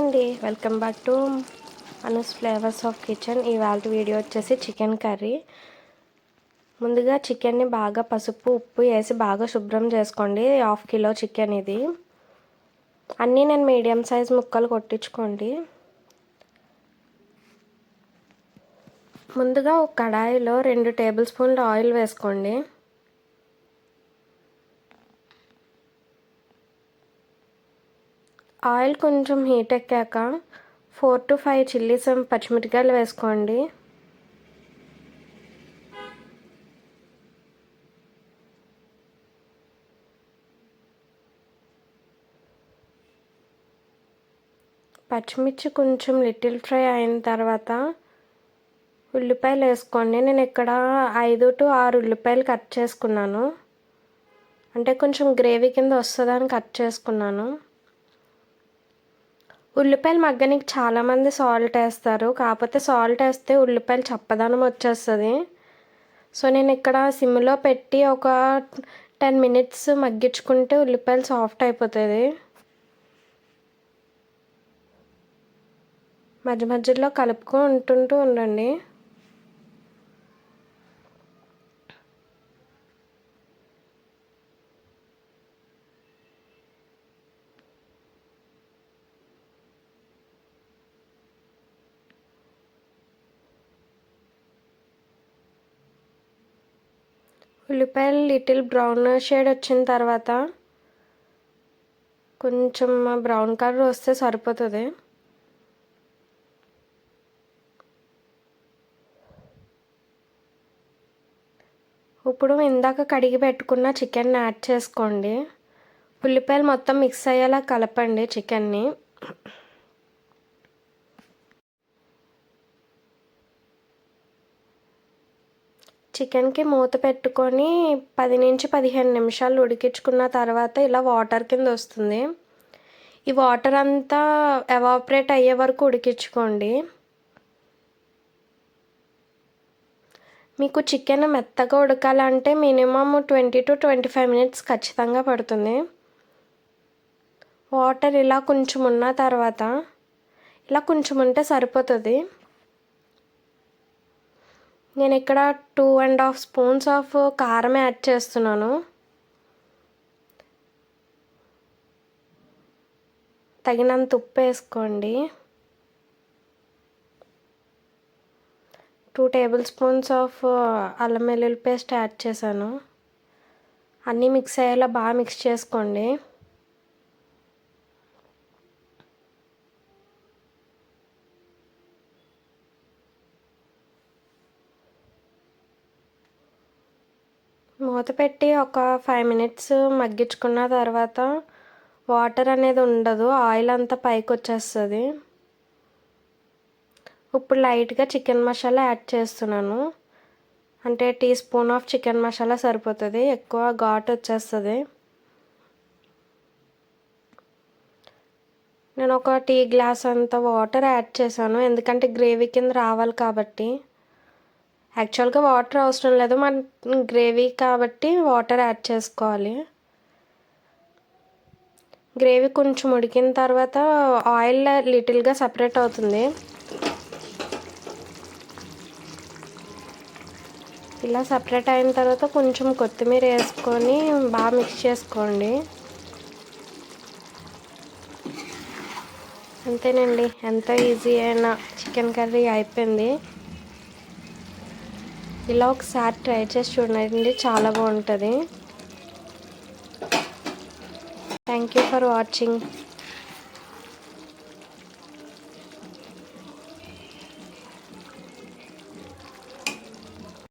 అండి, welcome back to Anu's flavours of kitchen. ఇవాళ video వచ్చేసి చికెన్ కర్రీ. ముందుగా చికెన్ని బాగా పసుపు ఉప్పు వేసి బాగా శుభ్రం చేసుకోండి. 1/2 కిలో చికెన్ ఇది. అన్నీ నేను మీడియం సైజ్ ముక్కలు కొట్టించుకోండి. ముందుగా ఒక కడాయిలో 2 టేబుల్ స్పూన్ల ఆయిల్ వేసుకోండి. ఆయిల్ కొంచెం హీట్ ఎక్కాక 4 to 5 చిల్లీస్ పచ్చిమిరపకాయలు వేసుకోండి. పచ్చిమిర్చి కొంచెం లిటిల్ ఫ్రై అయిన తర్వాత ఉల్లిపాయలు వేసుకోండి. నేను ఇక్కడ 5 to 6 ఉల్లిపాయలు కట్ చేసుకున్నాను. అంటే కొంచెం గ్రేవీ కింద వస్తుందని కట్ చేసుకున్నాను. ఉల్లిపాయలు మగ్గనికి చాలామంది సాల్ట్ వేస్తారు, కాకపోతే సాల్ట్ వేస్తే ఉల్లిపాయలు చప్పదనం వచ్చేస్తుంది. సో నేను ఇక్కడ సిమ్లో పెట్టి ఒక 10 minutes మగ్గించుకుంటే ఉల్లిపాయలు సాఫ్ట్ అయిపోతుంది. మధ్య మధ్యలో కలుపుకుంటూ ఉండండి. ఉల్లిపాయలు లిటిల్ బ్రౌన్ షేడ్ వచ్చిన తర్వాత కొంచెం బ్రౌన్ కలర్ వస్తే సరిపోతుంది. ఇప్పుడు ఇందాక కడిగి పెట్టుకున్న చికెన్ని యాడ్ చేసుకోండి. ఉల్లిపాయలు మొత్తం మిక్స్ అయ్యేలా కలపండి చికెన్ని. చికెన్కి మూత పెట్టుకొని 10 నుంచి 15 నిమిషాలు ఉడికించుకున్న తర్వాత ఇలా వాటర్ కింద వస్తుంది. ఈ వాటర్ అంతా ఎవాపరేట్ అయ్యే వరకు ఉడికించుకోండి. మీకు చికెన్ మెత్తగా ఉడకాలంటే మినిమం 20 to 25 minutes ఖచ్చితంగా పడుతుంది. వాటర్ ఇలా కొంచెం ఉన్న తర్వాత ఇలా కొంచెం ఉంటే సరిపోతుంది. నేను ఇక్కడ 2.5 spoons ఆఫ్ కారం యాడ్ చేస్తున్నాను. తగినంత ఉప్పు వేసుకోండి. 2 tablespoons ఆఫ్ అల్లం వెల్లుల్లి పేస్ట్ యాడ్ చేశాను. అన్నీ మిక్స్ అయ్యేలా బాగా మిక్స్ చేసుకోండి. మూత పెట్టి ఒక 5 minutes మగ్గించుకున్న తర్వాత వాటర్ అనేది ఉండదు, ఆయిల్ అంతా పైకి వచ్చేస్తుంది. ఇప్పుడు లైట్గా చికెన్ మసాలా యాడ్ చేస్తున్నాను. అంటే 1 teaspoon ఆఫ్ చికెన్ మసాలా సరిపోతుంది, ఎక్కువ ఘాటు వచ్చేస్తుంది. నేను ఒక టీ గ్లాస్ అంత వాటర్ యాడ్ చేశాను, ఎందుకంటే గ్రేవీ కింద రావాలి కాబట్టి. యాక్చువల్గా వాటర్ అవసరం లేదు, మన గ్రేవీ కాబట్టి వాటర్ యాడ్ చేసుకోవాలి. గ్రేవీ కొంచెం ఉడికిన తర్వాత ఆయిల్ లిటిల్గా సపరేట్ అవుతుంది. ఇలా సపరేట్ అయిన తర్వాత కొంచెం కొత్తిమీర వేసుకొని బాగా మిక్స్ చేసుకోండి. అంతేనండి, ఎంతో ఈజీ అయిన చికెన్ కర్రీ అయిపోయింది. ఇలా ఒకసారి ట్రై చేసి చూడండి, చాలా బాగుంటుంది. Thank you for watching.